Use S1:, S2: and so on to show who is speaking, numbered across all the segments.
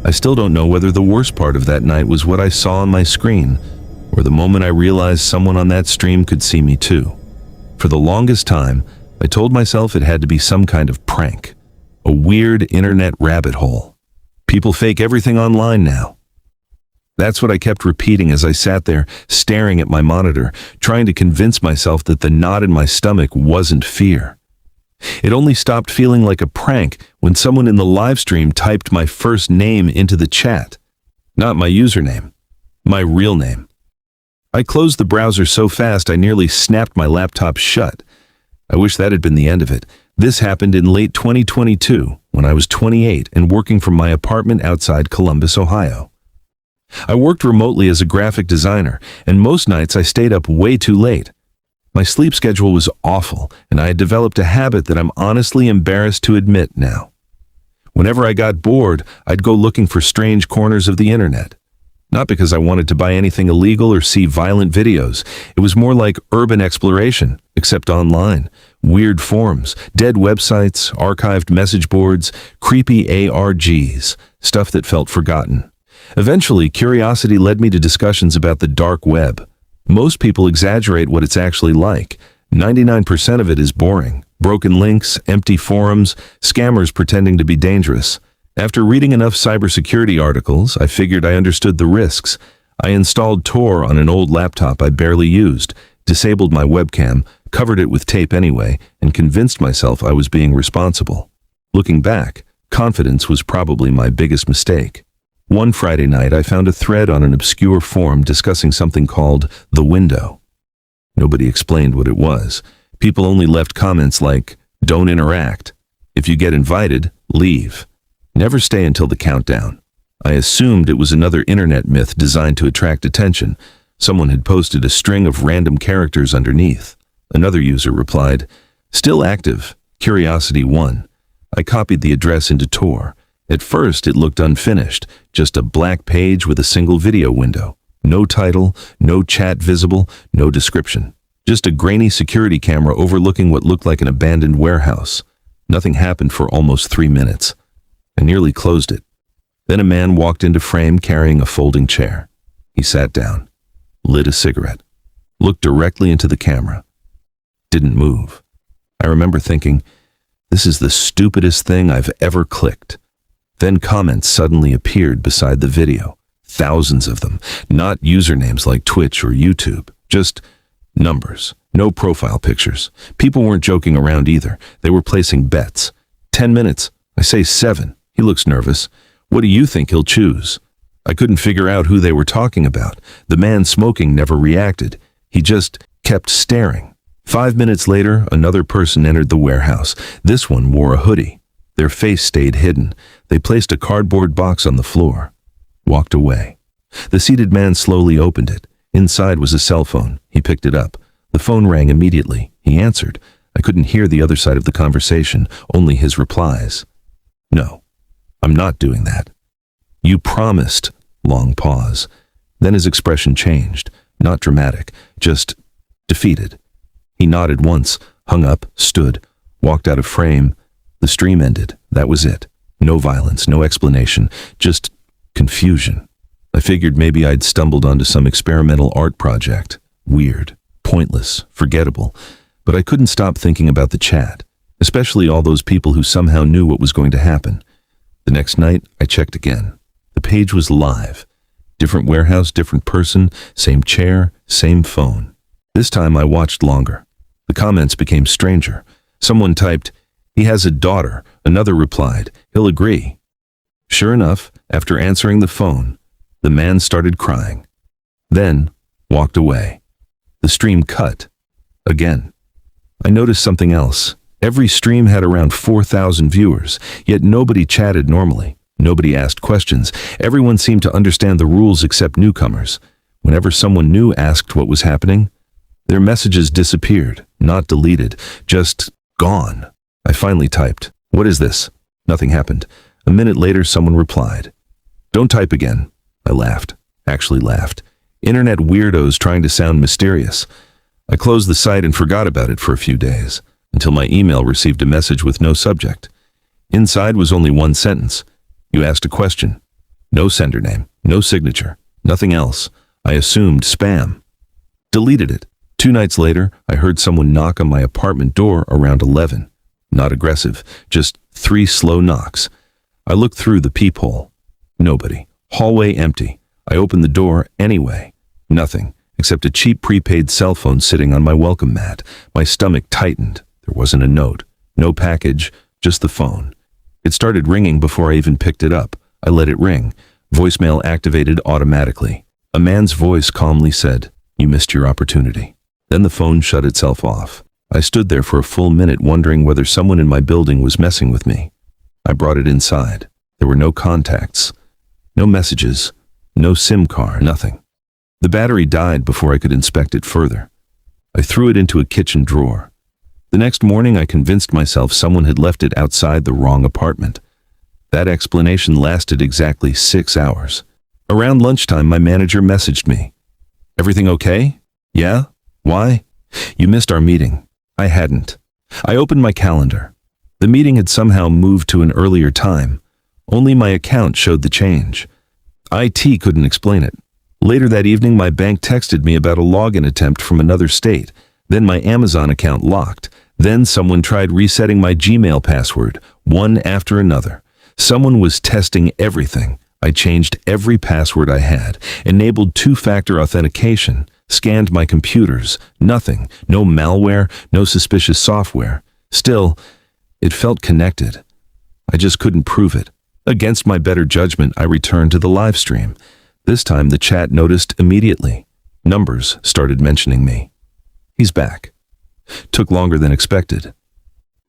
S1: I still don't know whether the worst part of that night was what I saw on my screen, or the moment I realized someone on that stream could see me too. For the longest time, I told myself it had to be some kind of prank, a weird internet rabbit hole. People fake everything online now. That's what I kept repeating as I sat there, staring at my monitor, trying to convince myself that the knot in my stomach wasn't fear. It only stopped feeling like a prank when someone in the live stream typed my first name into the chat. Not my username, my real name. I closed the browser so fast I nearly snapped my laptop shut. I wish that had been the end of it. This happened in late 2022, when I was 28 and working from my apartment outside Columbus, Ohio. I worked remotely as a graphic designer, and most nights I stayed up way too late. My sleep schedule was awful, and I had developed a habit that I'm honestly embarrassed to admit now. Whenever I got bored, I'd go looking for strange corners of the internet. Not because I wanted to buy anything illegal or see violent videos. It was more like urban exploration, except online. Weird forums, dead websites, archived message boards, creepy ARGs, stuff that felt forgotten. Eventually, curiosity led me to discussions about the dark web. Most people exaggerate what it's actually like. 99% of it is boring. Broken links, empty forums, scammers pretending to be dangerous. After reading enough cybersecurity articles, I figured I understood the risks. I installed Tor on an old laptop I barely used, disabled my webcam, covered it with tape anyway, and convinced myself I was being responsible. Looking back, confidence was probably my biggest mistake. One Friday night, I found a thread on an obscure forum discussing something called The Window. Nobody explained what it was. People only left comments like, "Don't interact. If you get invited, leave. Never stay until the countdown." I assumed it was another internet myth designed to attract attention. Someone had posted a string of random characters underneath. Another user replied, "Still active, Curiosity 1. I copied the address into Tor. At first, it looked unfinished, just a black page with a single video window. No title, no chat visible, no description. Just a grainy security camera overlooking what looked like an abandoned warehouse. Nothing happened for almost 3 minutes. I nearly closed it. Then a man walked into frame carrying a folding chair. He sat down, lit a cigarette, looked directly into the camera. Didn't move. I remember thinking, this is the stupidest thing I've ever clicked. Then comments suddenly appeared beside the video. Thousands of them. Not usernames like Twitch or YouTube. Just numbers. No profile pictures. People weren't joking around either. They were placing bets. 10 minutes. I say 7. He looks nervous. What do you think he'll choose? I couldn't figure out who they were talking about. The man smoking never reacted. He just kept staring. 5 minutes later, another person entered the warehouse. This one wore a hoodie. Their face stayed hidden. They placed a cardboard box on the floor. Walked away. The seated man slowly opened it. Inside was a cell phone. He picked it up. The phone rang immediately. He answered. I couldn't hear the other side of the conversation, only his replies. "No, I'm not doing that." "You promised." Long pause. Then his expression changed. Not dramatic, just defeated. He nodded once, hung up, stood, walked out of frame. The stream ended. That was it. No violence, no explanation, just confusion. I figured maybe I'd stumbled onto some experimental art project. Weird, pointless, forgettable. But I couldn't stop thinking about the chat, especially all those people who somehow knew what was going to happen. The next night, I checked again. The page was live. Different warehouse, different person, same chair, same phone. This time I watched longer. The comments became stranger. Someone typed, "He has a daughter." Another replied, "He'll agree." Sure enough, after answering the phone, the man started crying. Then walked away. The stream cut. Again. I noticed something else. Every stream had around 4,000 viewers, yet nobody chatted normally. Nobody asked questions. Everyone seemed to understand the rules except newcomers. Whenever someone new asked what was happening, their messages disappeared, not deleted, just gone. I finally typed, "What is this?" Nothing happened. A minute later, someone replied, "Don't type again." I laughed. Actually laughed. Internet weirdos trying to sound mysterious. I closed the site and forgot about it for a few days, until my email received a message with no subject. Inside was only one sentence. "You asked a question. No sender name, no signature, nothing else. I assumed spam. Deleted it. 2 nights later, I heard someone knock on my apartment door around 11. Not aggressive, just 3 slow knocks. I looked through the peephole. Nobody. Hallway empty. I opened the door anyway. Nothing, except a cheap prepaid cell phone sitting on my welcome mat. My stomach tightened. There wasn't a note. No package, just the phone. It started ringing before I even picked it up. I let it ring. Voicemail activated automatically. A man's voice calmly said, "You missed your opportunity." Then the phone shut itself off. I stood there for a full minute wondering whether someone in my building was messing with me. I brought it inside. There were no contacts, no messages, no SIM card, nothing. The battery died before I could inspect it further. I threw it into a kitchen drawer. The next morning I convinced myself someone had left it outside the wrong apartment. That explanation lasted exactly 6 hours. Around lunchtime my manager messaged me. "Everything okay?" "Yeah? Why?" "You missed our meeting." I hadn't. I opened my calendar. The meeting had somehow moved to an earlier time. Only my account showed the change. IT couldn't explain it. Later that evening, my bank texted me about a login attempt from another state. Then my Amazon account locked. Then someone tried resetting my Gmail password, one after another. Someone was testing everything. I changed every password I had, enabled 2-factor authentication, scanned my computers. Nothing. No malware, no suspicious software. Still, it felt connected. I just couldn't prove it. Against my better judgment, I returned to the live stream. This time the chat noticed immediately. Numbers started mentioning me. "He's back." Took longer than expected.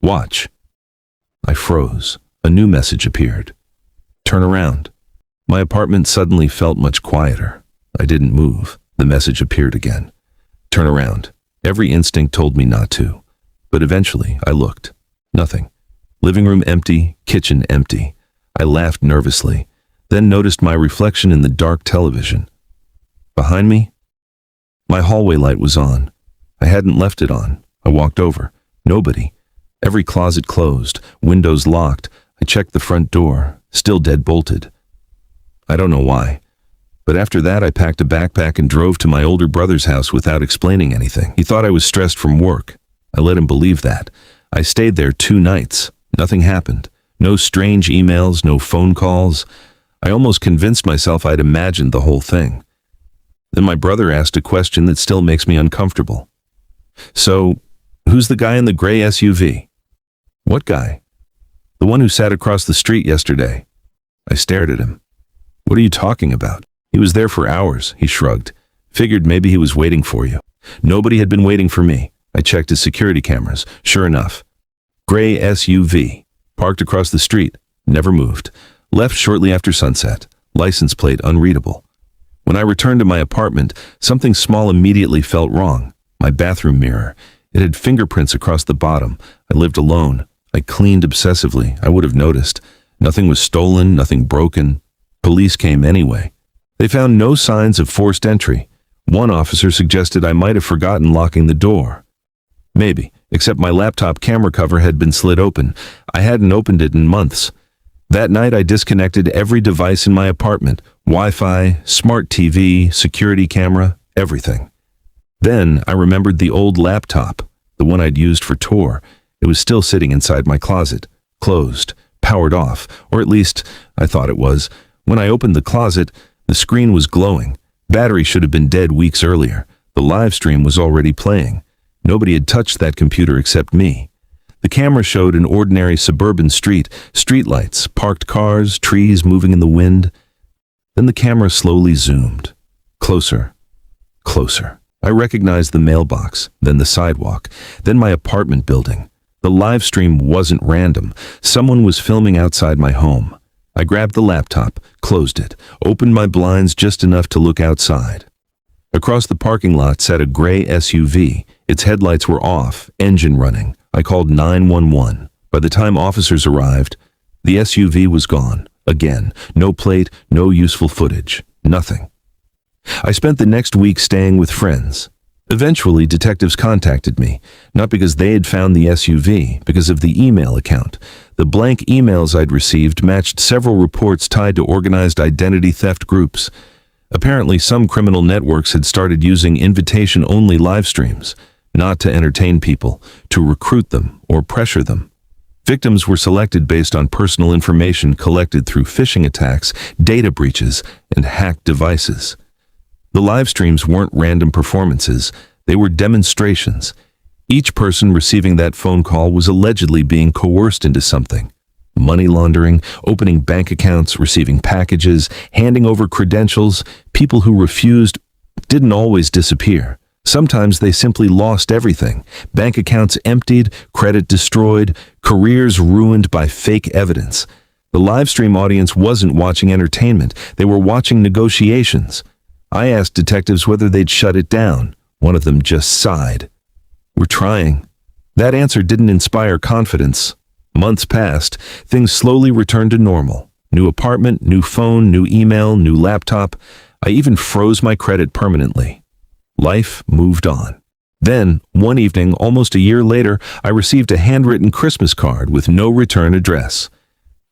S1: "Watch." I froze. A new message appeared. "Turn around." My apartment suddenly felt much quieter. I didn't move. The message appeared again. "Turn around." Every instinct told me not to. But eventually I looked. Nothing. Living room empty, kitchen empty. I laughed nervously, then noticed my reflection in the dark television. Behind me, my hallway light was on. I hadn't left it on. I walked over. Nobody. Every closet closed, windows locked. I checked the front door, still dead bolted. I don't know why, but after that I packed a backpack and drove to my older brother's house without explaining anything. He thought I was stressed from work. I let him believe that. I stayed there 2 nights. Nothing happened. No strange emails, no phone calls. I almost convinced myself I'd imagined the whole thing. Then my brother asked a question that still makes me uncomfortable. "So, who's the guy in the gray SUV?" "What guy?" "The one who sat across the street yesterday." I stared at him. "What are you talking about?" "He was there for hours," he shrugged. "Figured maybe he was waiting for you." Nobody had been waiting for me. I checked his security cameras. Sure enough. Gray SUV. Parked across the street. Never moved. Left shortly after sunset. License plate unreadable. When I returned to my apartment, something small immediately felt wrong. My bathroom mirror. It had fingerprints across the bottom. I lived alone. I cleaned obsessively. I would have noticed. Nothing was stolen, nothing broken. Police came anyway. They found no signs of forced entry. One officer suggested I might have forgotten locking the door. Maybe, except my laptop camera cover had been slid open. I hadn't opened it in months. That night I disconnected every device in my apartment. Wi-Fi, smart TV, security camera, everything. Then I remembered the old laptop, the one I'd used for tour. It was still sitting inside my closet, closed, powered off, or at least I thought it was. When I opened the closet, the screen was glowing. Battery should have been dead weeks earlier. The live stream was already playing. Nobody had touched that computer except me. The camera showed an ordinary suburban street, streetlights, parked cars, trees moving in the wind. Then the camera slowly zoomed. Closer, closer. I recognized the mailbox, then the sidewalk, then my apartment building. The live stream wasn't random. Someone was filming outside my home. I grabbed the laptop, closed it, opened my blinds just enough to look outside. Across the parking lot sat a gray SUV. Its headlights were off, engine running. I called 911. By the time officers arrived, the SUV was gone. Again, no plate, no useful footage, nothing. I spent the next week staying with friends. Eventually, detectives contacted me, not because they had found the SUV, because of the email account. The blank emails I'd received matched several reports tied to organized identity theft groups. Apparently, some criminal networks had started using invitation-only live streams, not to entertain people, to recruit them or pressure them. Victims were selected based on personal information collected through phishing attacks, data breaches, and hacked devices. The live streams weren't random performances, they were demonstrations. Each person receiving that phone call was allegedly being coerced into something. Money laundering, opening bank accounts, receiving packages, handing over credentials. People who refused didn't always disappear. Sometimes they simply lost everything. Bank accounts emptied, credit destroyed, careers ruined by fake evidence. The live stream audience wasn't watching entertainment, they were watching negotiations. I asked detectives whether they'd shut it down. One of them just sighed. "We're trying." That answer didn't inspire confidence. Months passed, things slowly returned to normal. New apartment, new phone, new email, new laptop. I even froze my credit permanently. Life moved on. Then, one evening, almost a year later, I received a handwritten Christmas card with no return address.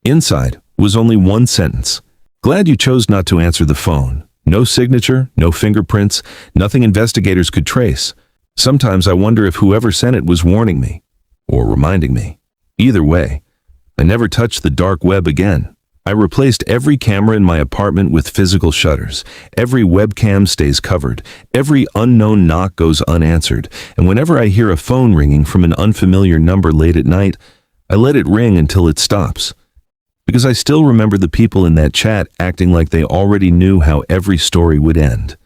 S1: Inside was only one sentence. "Glad you chose not to answer the phone." No signature, no fingerprints, nothing investigators could trace. Sometimes I wonder if whoever sent it was warning me, or reminding me. Either way, I never touched the dark web again. I replaced every camera in my apartment with physical shutters. Every webcam stays covered. Every unknown knock goes unanswered. And whenever I hear a phone ringing from an unfamiliar number late at night, I let it ring until it stops. Because I still remember the people in that chat acting like they already knew how every story would end.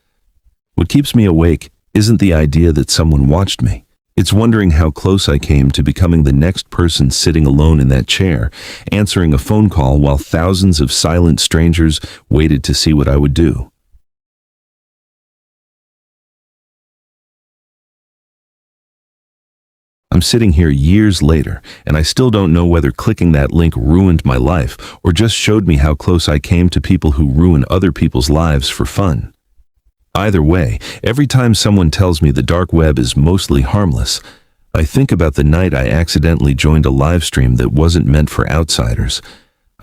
S1: What keeps me awake isn't the idea that someone watched me. It's wondering how close I came to becoming the next person sitting alone in that chair, answering a phone call while thousands of silent strangers waited to see what I would do. I'm sitting here years later, and I still don't know whether clicking that link ruined my life or just showed me how close I came to people who ruin other people's lives for fun. Either way, every time someone tells me the dark web is mostly harmless, I think about the night I accidentally joined a live stream that wasn't meant for outsiders.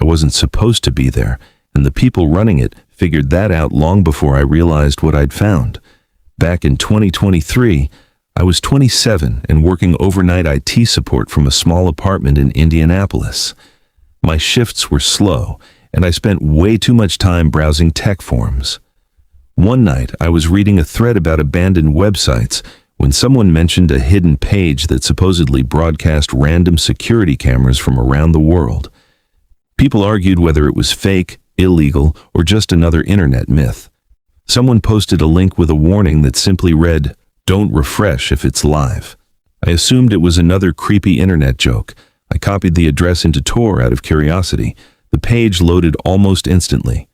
S1: I wasn't supposed to be there, and the people running it figured that out long before I realized what I'd found. Back in 2023, I was 27 and working overnight IT support from a small apartment in Indianapolis. My shifts were slow, and I spent way too much time browsing tech forums. One night, I was reading a thread about abandoned websites when someone mentioned a hidden page that supposedly broadcast random security cameras from around the world. People argued whether it was fake, illegal, or just another internet myth. Someone posted a link with a warning that simply read, "Don't refresh if it's live." I assumed it was another creepy internet joke. I copied the address into Tor out of curiosity. The page loaded almost instantly.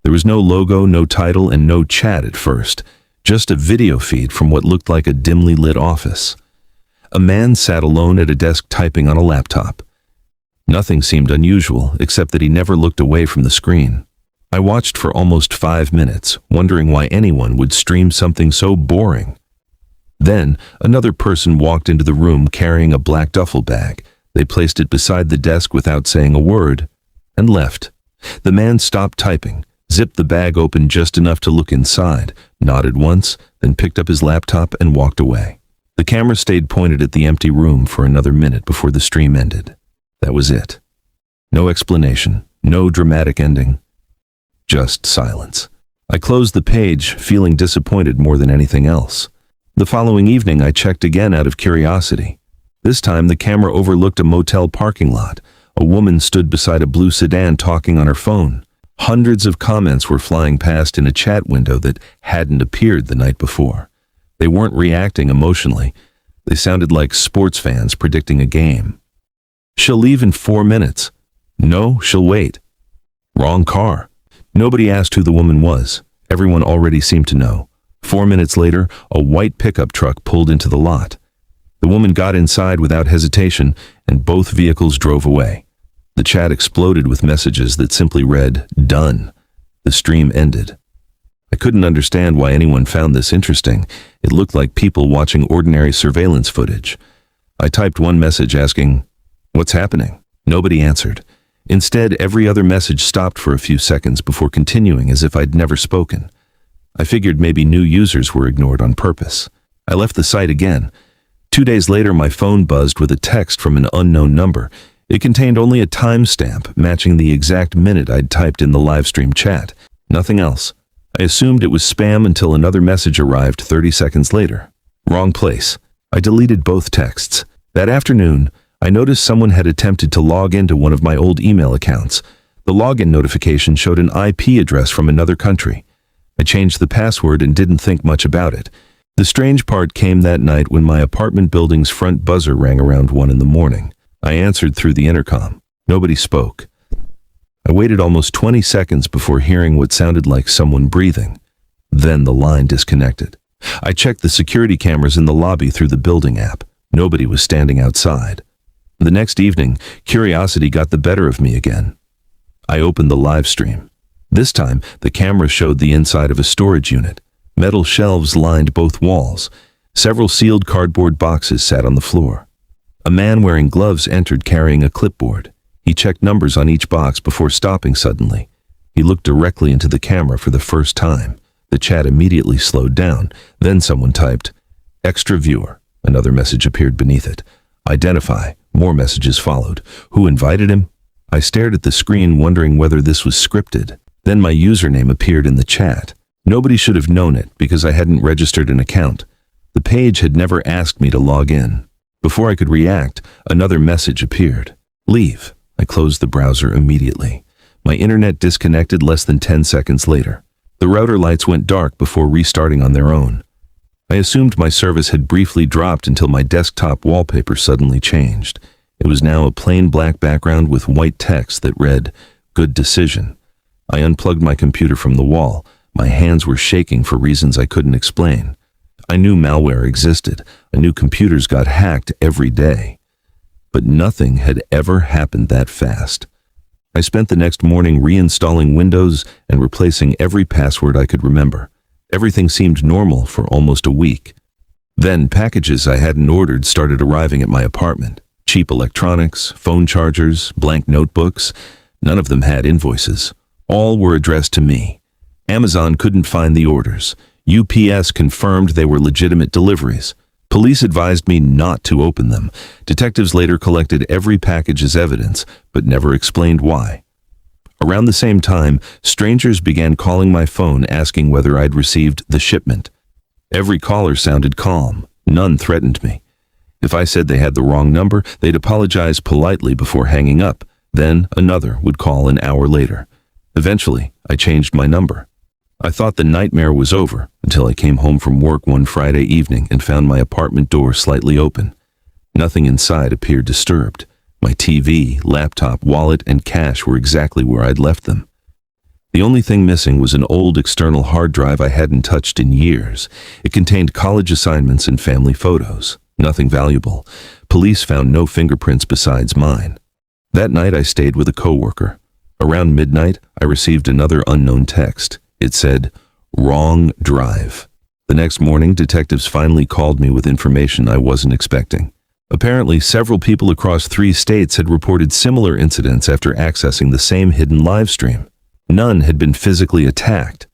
S1: There was no logo, no title, and no chat at first, just a video feed from what looked like a dimly lit office. A man sat alone at a desk typing on a laptop. Nothing seemed unusual, except that he never looked away from the screen. I watched for almost 5 minutes, wondering why anyone would stream something so boring. Then, another person walked into the room carrying a black duffel bag. They placed it beside the desk without saying a word, and left. The man stopped typing, zipped the bag open just enough to look inside, nodded once, then picked up his laptop and walked away. The camera stayed pointed at the empty room for another minute before the stream ended. That was it. No explanation, no dramatic ending. Just silence. I closed the page, feeling disappointed more than anything else. The following evening, I checked again out of curiosity. This time, the camera overlooked a motel parking lot. A woman stood beside a blue sedan talking on her phone. Hundreds of comments were flying past in a chat window that hadn't appeared the night before. They weren't reacting emotionally. They sounded like sports fans predicting a game. "She'll leave in 4 minutes." "No, she'll wait." "Wrong car." Nobody asked who the woman was. Everyone already seemed to know. 4 minutes later, a white pickup truck pulled into the lot. The woman got inside without hesitation, and both vehicles drove away. The chat exploded with messages that simply read, "Done." The stream ended. I couldn't understand why anyone found this interesting. It looked like people watching ordinary surveillance footage. I typed one message asking, "What's happening?" Nobody answered. Instead, every other message stopped for a few seconds before continuing as if I'd never spoken. I figured maybe new users were ignored on purpose. I left the site again. 2 days later, my phone buzzed with a text from an unknown number. It contained only a timestamp matching the exact minute I'd typed in the Livestream chat. Nothing else. I assumed it was spam until another message arrived 30 seconds later. Wrong place. I deleted both texts. That afternoon, I noticed someone had attempted to log into one of my old email accounts. The login notification showed an IP address from another country. I changed the password and didn't think much about it. The strange part came that night when my apartment building's front buzzer rang around 1 in the morning. I answered through the intercom. Nobody spoke. I waited almost 20 seconds before hearing what sounded like someone breathing. Then the line disconnected. I checked the security cameras in the lobby through the building app. Nobody was standing outside. The next evening, curiosity got the better of me again. I opened the live stream. This time, the camera showed the inside of a storage unit. Metal shelves lined both walls. Several sealed cardboard boxes sat on the floor. A man wearing gloves entered carrying a clipboard. He checked numbers on each box before stopping suddenly. He looked directly into the camera for the first time. The chat immediately slowed down. Then someone typed, "Extra viewer." Another message appeared beneath it. "Identify." More messages followed. "Who invited him?" I stared at the screen, wondering whether this was scripted. Then my username appeared in the chat. Nobody should have known it because I hadn't registered an account. The page had never asked me to log in. Before I could react, another message appeared. "Leave." I closed the browser immediately. My internet disconnected less than 10 seconds later. The router lights went dark before restarting on their own. I assumed my service had briefly dropped until my desktop wallpaper suddenly changed. It was now a plain black background with white text that read, "Good decision." I unplugged my computer from the wall. My hands were shaking for reasons I couldn't explain. I knew malware existed. I knew computers got hacked every day. But nothing had ever happened that fast. I spent the next morning reinstalling Windows and replacing every password I could remember. Everything seemed normal for almost a week. Then packages I hadn't ordered started arriving at my apartment. Cheap electronics, phone chargers, blank notebooks. None of them had invoices. All were addressed to me. Amazon couldn't find the orders. UPS confirmed they were legitimate deliveries. Police advised me not to open them. Detectives later collected every package as evidence, but never explained why. Around the same time, strangers began calling my phone asking whether I'd received the shipment. Every caller sounded calm. None threatened me. If I said they had the wrong number, they'd apologize politely before hanging up. Then another would call an hour later. Eventually, I changed my number. I thought the nightmare was over until I came home from work one Friday evening and found my apartment door slightly open. Nothing inside appeared disturbed. My TV, laptop, wallet, and cash were exactly where I'd left them. The only thing missing was an old external hard drive I hadn't touched in years. It contained college assignments and family photos. Nothing valuable. Police found no fingerprints besides mine. That night I stayed with a coworker. Around midnight, I received another unknown text. It said, "Wrong drive." The next morning, detectives finally called me with information I wasn't expecting. Apparently, several people across 3 states had reported similar incidents after accessing the same hidden live stream. None had been physically attacked.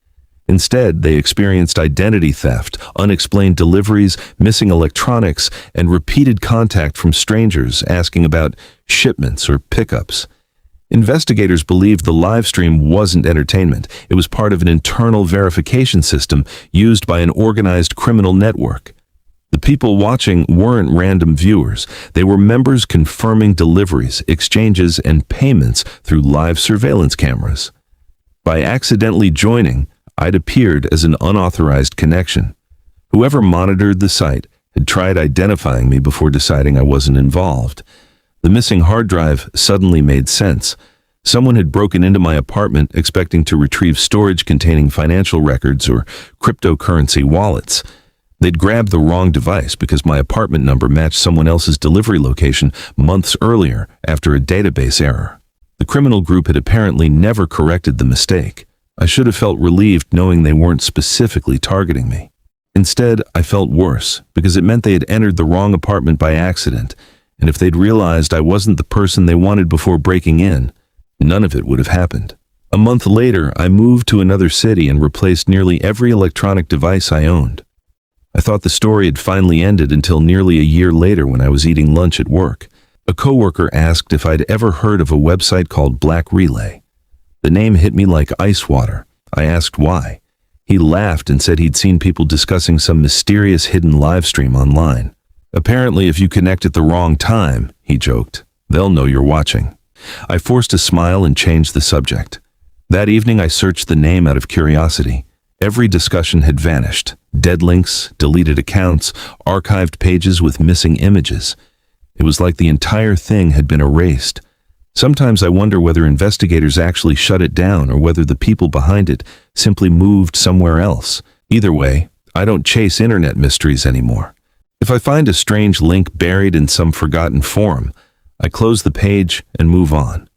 S1: Instead, they experienced identity theft, unexplained deliveries, missing electronics, and repeated contact from strangers asking about shipments or pickups. Investigators believed the live stream wasn't entertainment. It was part of an internal verification system used by an organized criminal network. The people watching weren't random viewers. They were members confirming deliveries, exchanges, and payments through live surveillance cameras. By accidentally joining, I'd appeared as an unauthorized connection. Whoever monitored the site had tried identifying me before deciding I wasn't involved. The missing hard drive suddenly made sense. Someone had broken into my apartment expecting to retrieve storage containing financial records or cryptocurrency wallets. They'd grabbed the wrong device because my apartment number matched someone else's delivery location months earlier after a database error. The criminal group had apparently never corrected the mistake. I should have felt relieved knowing they weren't specifically targeting me. Instead, I felt worse because it meant they had entered the wrong apartment by accident, and if they'd realized I wasn't the person they wanted before breaking in, none of it would have happened. A month later, I moved to another city and replaced nearly every electronic device I owned. I thought the story had finally ended until nearly a year later when I was eating lunch at work. A coworker asked if I'd ever heard of a website called Black Relay. The name hit me like ice water. I asked why. He laughed and said he'd seen people discussing some mysterious hidden live stream online. Apparently, if you connect at the wrong time, he joked, they'll know you're watching. I forced a smile and changed the subject. That evening, I searched the name out of curiosity. Every discussion had vanished. Dead links, deleted accounts, archived pages with missing images. It was like the entire thing had been erased. Sometimes I wonder whether investigators actually shut it down or whether the people behind it simply moved somewhere else. Either way, I don't chase internet mysteries anymore. If I find a strange link buried in some forgotten forum, I close the page and move on.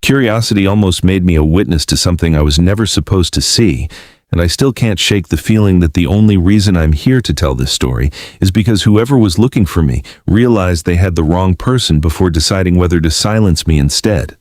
S1: Curiosity almost made me a witness to something I was never supposed to see, and I still can't shake the feeling that the only reason I'm here to tell this story is because whoever was looking for me realized they had the wrong person before deciding whether to silence me instead.